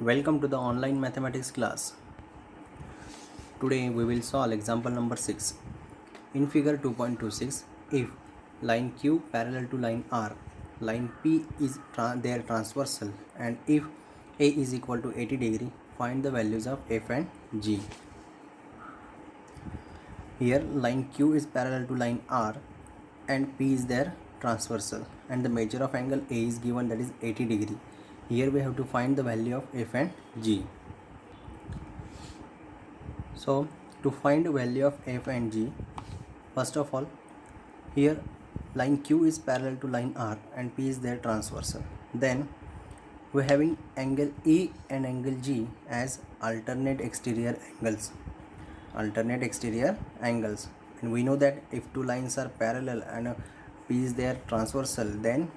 Welcome to the online mathematics class. Today we will solve example number 6. In figure 2.26, if line Q parallel to line R, line P is their transversal, and if A is equal to 80 degree, find the values of F and G. Here line Q is parallel to line R and P is their transversal, and the measure of angle A is given, that is 80 degree. Here we have to find the value of F and G. So to find the value of F and G, first of all, here line Q is parallel to line R and P is their transversal. Then we are having angle A and angle G as alternate exterior angles. And we know that if two lines are parallel and P is their transversal, then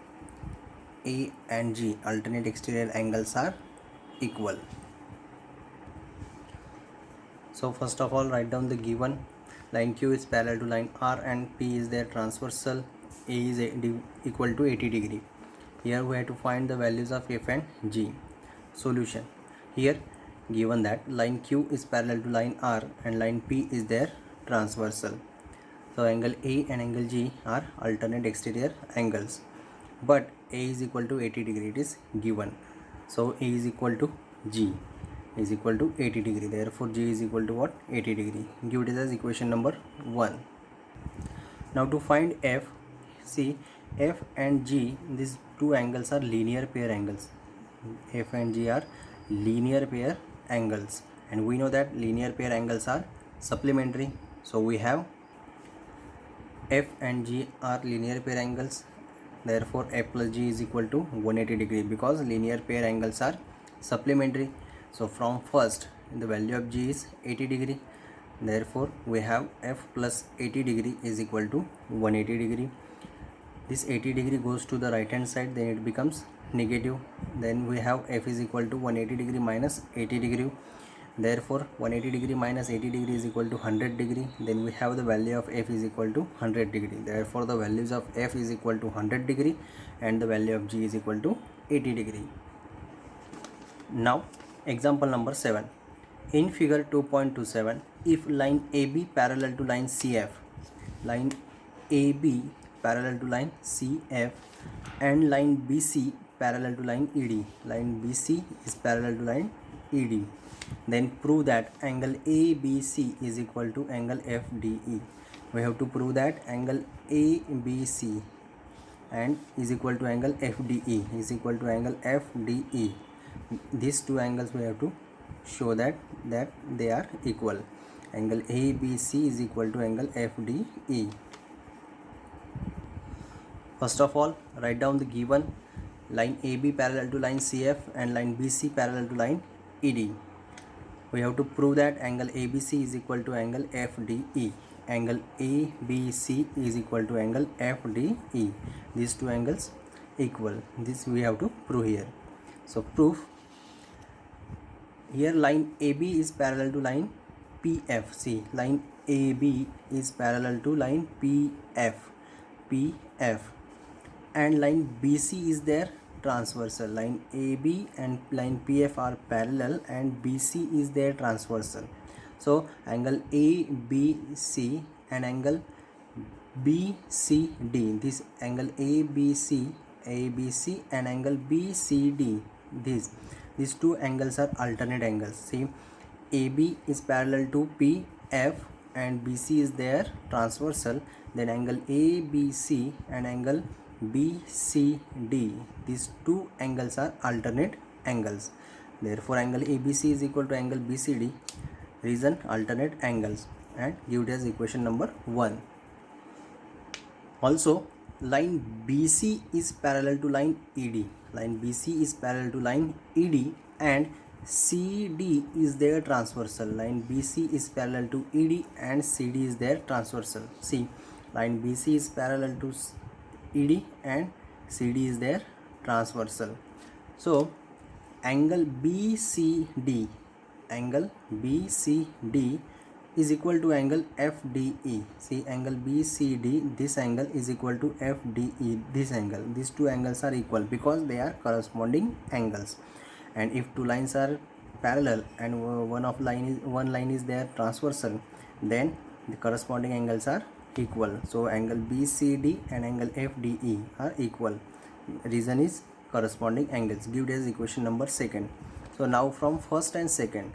A and G alternate exterior angles are equal. So first of all, write down the given. Line Q is parallel to line R and P is their transversal. A is equal to 80 degree. Here we have to find the values of F and G. Solution. Here given that line Q is parallel to line R and line P is their transversal. So angle A and angle G are alternate exterior angles. But A is equal to 80 degree, it is given. So A is equal to G is equal to 80 degree. Therefore G is equal to what? 80 degree. Give it as equation number 1. Now to find F, see F and G, these two angles are linear pair angles. F and G are linear pair angles, and we know that linear pair angles are supplementary. So we have F and G are linear pair angles. Therefore F plus G is equal to 180 degree, because linear pair angles are supplementary. So from first, the value of G is 80 degree. Therefore we have F plus 80 degree is equal to 180 degree. This 80 degree goes to the right hand side, then it becomes negative. Then we have F is equal to 180 degree minus 80 degree. Therefore 180 degree minus 80 degree is equal to 100 degree. Then we have the value of F is equal to 100 degree. Therefore the values of F is equal to 100 degree and the value of G is equal to 80 degree. Now example number 7. In figure 2.27, if line AB parallel to line CF, line AB parallel to line CF and line BC parallel to line ED, line BC is parallel to line ED, then prove that angle ABC is equal to angle FDE. We have to prove that angle ABC and is equal to angle FDE is equal to angle FDE. These two angles we have to show that they are equal. Angle ABC is equal to angle FDE. First of all, write down the given. Line AB parallel to line CF and line BC parallel to line ED. We have to prove that angle ABC is equal to angle FDE. Angle ABC is equal to angle FDE. These two angles equal. This we have to prove here. So proof. Here line AB is parallel to line PF. See, line AB is parallel to line PF, and line BC is their transversal. Line AB and line PF are parallel and BC is their transversal. So angle ABC and angle BCD, this angle ABC and angle BCD, these two angles are alternate angles. See, AB is parallel to PF and BC is their transversal. Then angle ABC and angle BCD, these two angles are alternate angles. Therefore angle ABC is equal to angle BCD. Reason alternate angles, and give it as equation number 1. Also line BC is parallel to line ED. Line BC is parallel to line ED and CD is their transversal. Line BC is parallel to ED and CD is their transversal. See, line BC is parallel to ED and CD is their transversal. So angle BCD is equal to angle FDE. See, angle BCD, this angle is equal to FDE, this angle. These two angles are equal because they are corresponding angles. and if two lines are parallel and one line is there transversal, then the corresponding angles are equal. So angle BCD and angle FDE are equal. Reason is corresponding angles. Give it as equation number second. So now from first and second,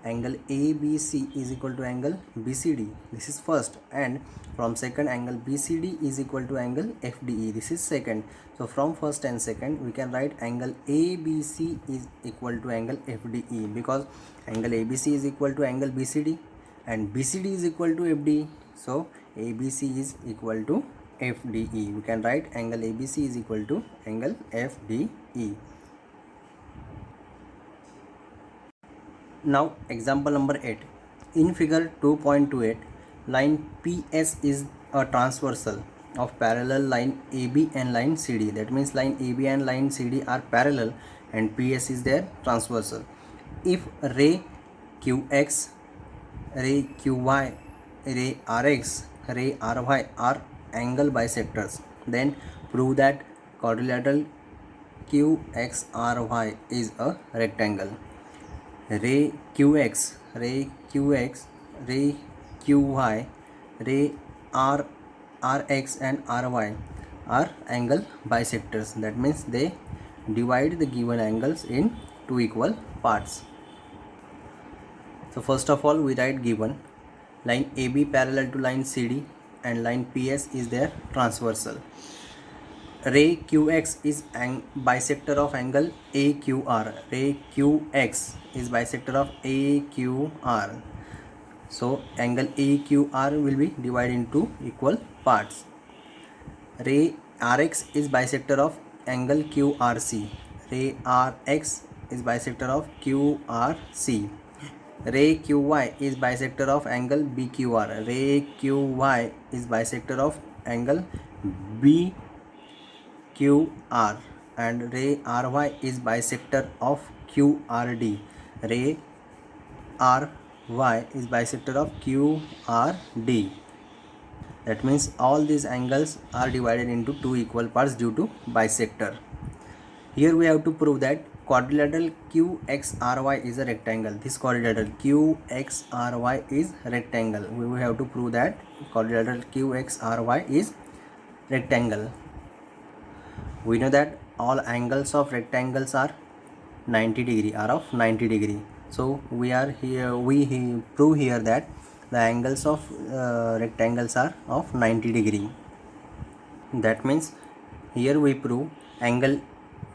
angle ABC is equal to angle BCD, this is first, and from second, angle BCD is equal to angle FDE, this is second. So from first and second we can write angle ABC is equal to angle FDE, because angle ABC is equal to angle BCD and BCD is equal to FDE. So ABC is equal to FDE. We can write angle ABC is equal to angle FDE. Now example number 8. In figure 2.28, line PS is a transversal of parallel line AB and line CD. That means line AB and line CD are parallel and PS is their transversal. If ray QX, ray QY, ray RX, ray RY are angle bisectors, then prove that quadrilateral QXRY is a rectangle. Ray QX, ray QX, ray QY, ray RX and RY are angle bisectors. That means they divide the given angles in two equal parts. So first of all we write given line AB parallel to line CD and line PS is their transversal. Ray QX is bisector of angle AQR. Ray QX is bisector of AQR. So angle AQR will be divided into equal parts. Ray RX is bisector of angle QRC. Ray RX is bisector of QRC. Ray QY is bisector of angle BQR. Ray QY is bisector of angle BQR, and ray RY is bisector of QRD. Ray RY is bisector of QRD. That means all these angles are divided into two equal parts due to bisector. Here we have to prove that quadrilateral QXRY is a rectangle. This quadrilateral QXRY is rectangle. We will have to prove that quadrilateral QXRY is rectangle. We know that all angles of rectangles are 90 degree, are of 90 degree. So we prove here that the angles of rectangles are of 90 degree. That means here we prove angle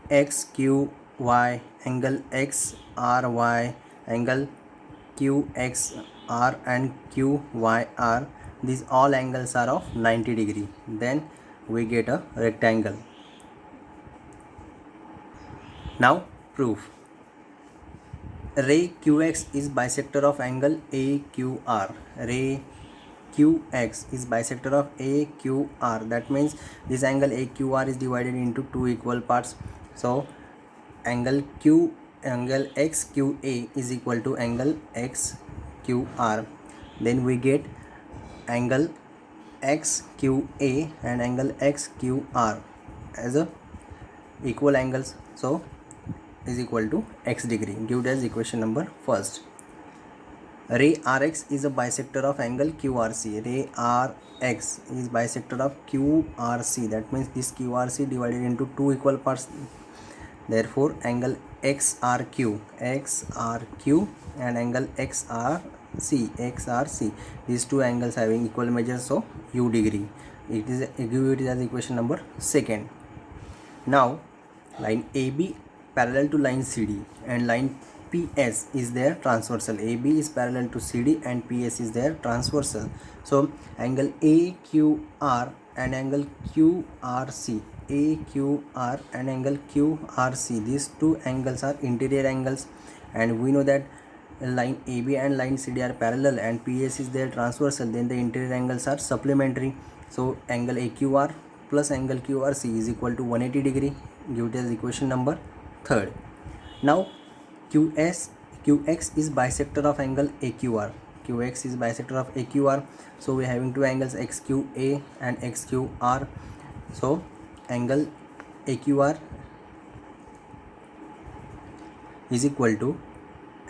XQY, angle XRY, angle QXR and QYR, these all angles are of 90 degree. Then we get a rectangle. Now proof. Ray QX is bisector of angle AQR. Ray QX is bisector of AQR. That means this angle AQR is divided into two equal parts. So angle XQA is equal to angle XQR. Then we get angle XQA and angle XQR as a equal angles. So is equal to x degree. Give as equation number first. Ray RX is a bisector of angle QRC. Ray RX is bisector of QRC. That means this QRC divided into two equal parts. Therefore angle XRQ and angle XRC, these two angles having equal measures, so u degree. It is give it as equation number second. Now line AB parallel to line CD and line PS is their transversal. AB is parallel to CD and PS is their transversal. So angle AQR and angle QRC, AQR and angle QRC, these two angles are interior angles, and we know that line AB and line CD are parallel and PS is their transversal. Then the interior angles are supplementary. So angle AQR plus angle QRC is equal to 180 degree. Give it as equation number third. Now QX is bisector of angle AQR. QX is bisector of AQR. So we are having two angles XQA and XQR. So angle AQR is equal to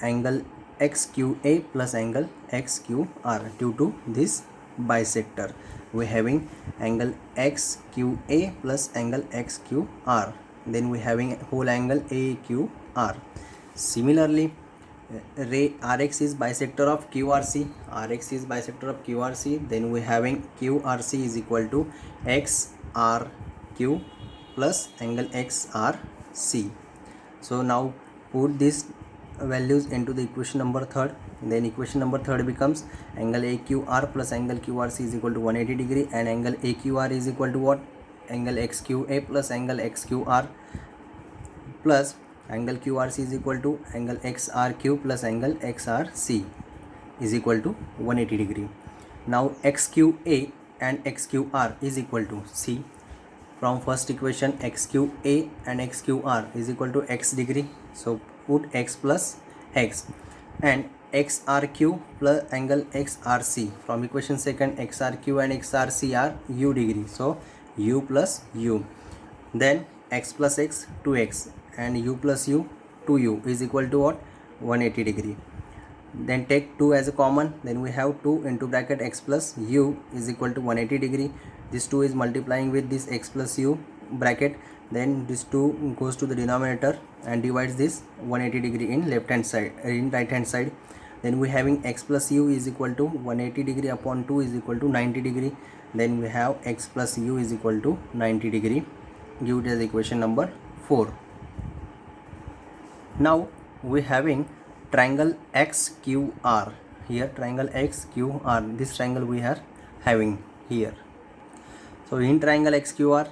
angle XQA plus angle XQR. Due to this bisector, we having angle XQA plus angle XQR. Then we having whole angle AQR. Similarly, Rx is bisector of QRC. Rx is bisector of QRC. Then we having QRC is equal to XRQ plus angle XRC. So now put these values into the equation number third. Then equation number third becomes angle AQR plus angle QRC is equal to 180 degree, and angle AQR is equal to what? Angle XQA plus angle XQR plus angle QRC is equal to angle XRQ plus angle XRC is equal to 180 degree. Now XQA and XQR is equal to, see from first equation, XQA and XQR is equal to x degree. So put x plus x, and XRQ plus angle XRC from equation second, XRQ and XRC are u degree. So u plus u. Then x plus x 2x and u plus u 2u is equal to what? 180 degree. Then take 2 as a common, then we have 2 into bracket x plus u is equal to 180 degree. This 2 is multiplying with this x plus u bracket, then this 2 goes to the denominator and divides this 180 degree in left hand side, in right hand side. Then we having x plus u is equal to 180 degree upon 2 is equal to 90 degree. Then we have x plus u is equal to 90 degree. Give it as equation number 4. Now we having triangle XQR. Here triangle XQR, this triangle we are having here. So in triangle XQR,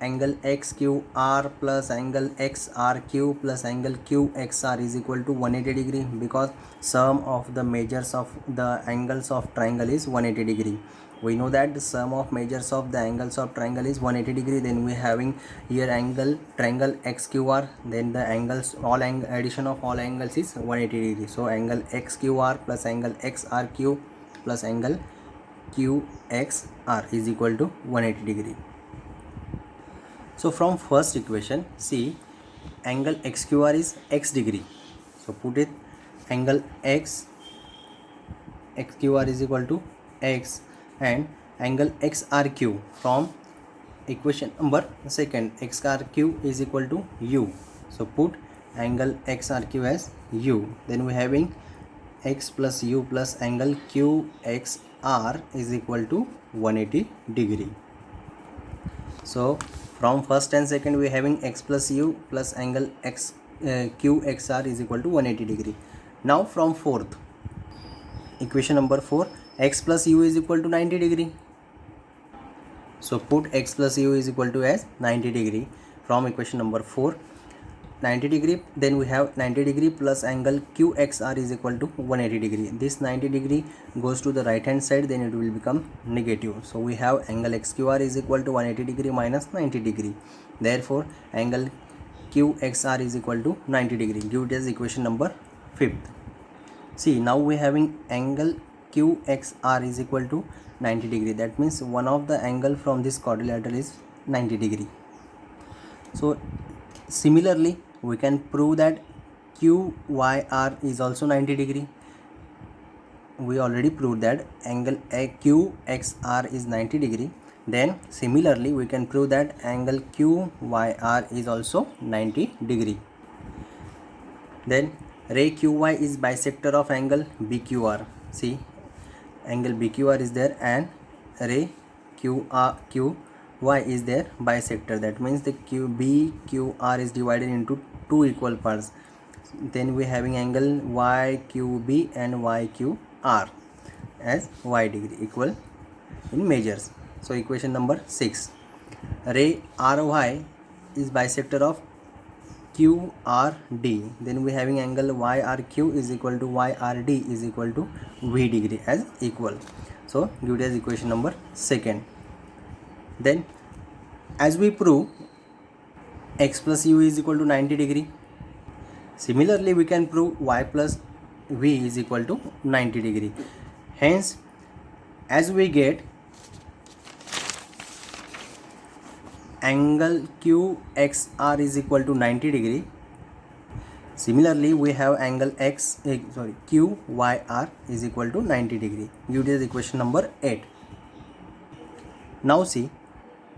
angle XQR plus angle XRQ plus angle QXR is equal to 180 degree, because sum of the measures of the angles of triangle is 180 degree. We know that the sum of measures of the angles of triangle is 180 degree. Then we having here angle triangle XQR, then the angles, all addition of all angles is 180 degree. So angle XQR plus angle XRQ plus angle QXR is equal to 180 degree. So from first equation, see angle XQR is x degree. So put it, angle XQR is equal to x, and angle XRQ from equation number second, XRQ is equal to u. So put angle XRQ as u. Then we having x plus u plus angle QXR is equal to 180 degree. So from first and second we having x plus u plus angle QXR is equal to 180 degree. Now from fourth equation number 4, x plus u is equal to 90 degree. So put x plus u is equal to as 90 degree from equation number 4, 90 degree. Then we have 90 degree plus angle QXR is equal to 180 degree. This 90 degree goes to the right hand side, then it will become negative. So we have angle XQR is equal to 180 degree minus 90 degree. Therefore angle QXR is equal to 90 degree. Give it as equation number 5th. See, now we having angle QXR is equal to 90 degree. That means one of the angle from this quadrilateral is 90 degree. So similarly we can prove that QYR is also 90 degree. We already proved that angle QXR is 90 degree. Then similarly we can prove that angle QYR is also 90 degree. Then ray QY is bisector of angle BQR. See, angle BQR is there and ray QY is there bisector. That means the BQR is divided into two equal parts. Then we having angle YQB and YQR as y degree equal in measures. So equation number 6, ray RY is bisector of QRD. Then we having angle YRQ is equal to YRD is equal to V degree as equal. So give it as equation number 2nd. Then as we prove x plus u is equal to 90 degree, similarly we can prove y plus v is equal to 90 degree. Hence as we get angle QXR is equal to 90 degree, Similarly, we have angle QYR is equal to 90 degree. Give this equation number 8. Now see,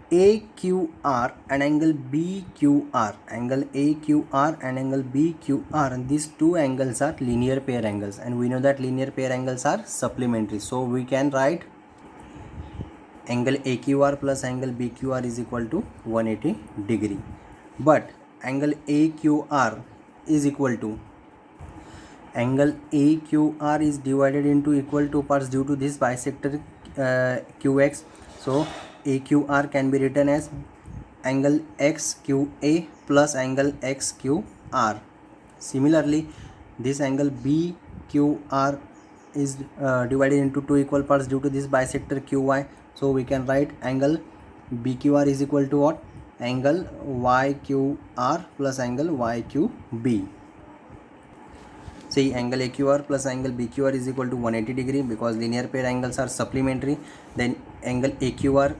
AQR and angle BQR, angle AQR and angle BQR, these two angles are linear pair angles, and we know that linear pair angles are supplementary. So we can write angle AQR plus angle BQR is equal to 180 degree. But angle AQR is equal to, angle AQR is divided into equal two parts due to this bisector QX. So AQR can be written as angle XQA plus angle XQR. Similarly, this angle BQR is divided into two equal parts due to this bisector QY. So we can write angle BQR is equal to what? Angle YQR plus angle YQB. See, angle AQR plus angle BQR is equal to 180 degree because linear pair angles are supplementary. Then angle AQR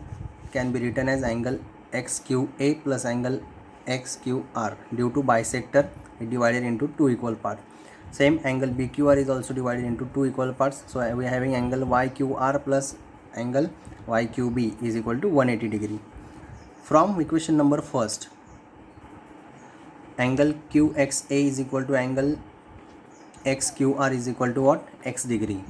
can be written as angle XQA plus angle XQR due to bisector divided into two equal parts. Same, angle BQR is also divided into two equal parts. So we are having angle YQR plus angle YQB is equal to 180 degree. From equation number first, angle QXA is equal to angle XQR is equal to what? X degree.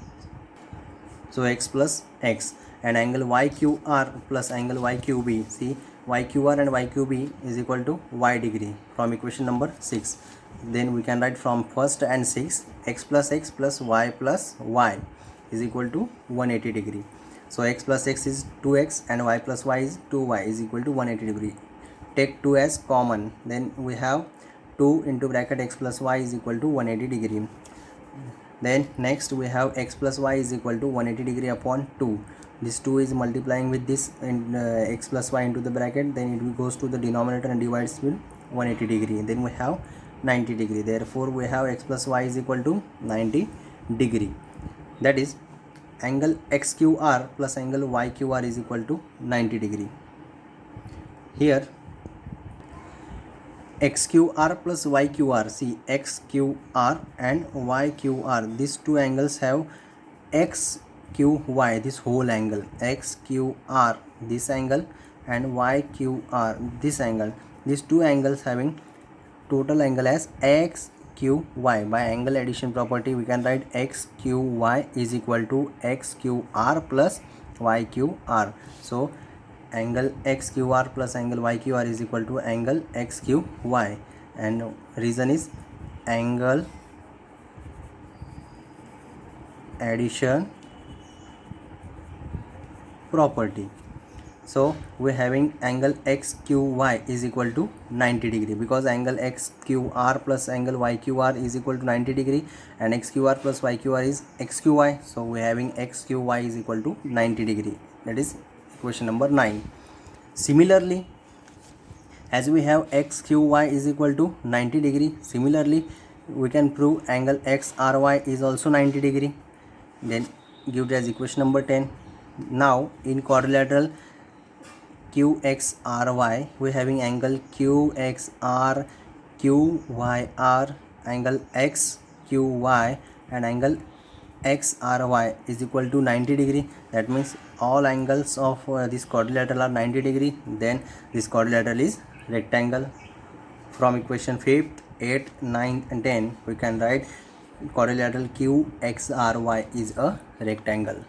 So x plus x, and angle YQR plus angle YQB. See, YQR and YQB is equal to y degree from equation number 6. Then we can write from first and 6, x plus y plus y is equal to 180 degree. So x plus x is 2x and y plus y is 2y is equal to 180 degree. Take 2 as common, then we have 2 into bracket x plus y is equal to 180 degree. Then next we have x plus y is equal to 180 degree upon 2. This 2 is multiplying with this x plus y into the bracket, then it goes to the denominator and divides with 180 degree. Then we have 90 degree. Therefore we have x plus y is equal to 90 degree. That is, angle XQR plus angle YQR is equal to 90 degree. Here XQR plus YQR, see, XQR and YQR, these two angles have XQY, this whole angle, XQR this angle and YQR this angle. These two angles having total angle as XQY. By angle addition property we can write XQY is equal to XQR plus YQR. So angle XQR plus angle YQR is equal to angle XQY, and reason is angle addition property. So we are having angle XQY is equal to 90 degree because angle XQR plus angle YQR is equal to 90 degree and XQR plus YQR is XQY. So we are having XQY is equal to 90 degree. That is equation number 9. Similarly, as we have XQY is equal to 90 degree, similarly we can prove angle XRY is also 90 degree. Then give it as equation number 10. Now in quadrilateral QXRY we are having angle QXR, QYR, angle XQY and angle XRY is equal to 90 degree. That means all angles of this quadrilateral are 90 degree. Then this quadrilateral is rectangle. From equation 5, 8, 9 and 10 we can write quadrilateral QXRY is a rectangle.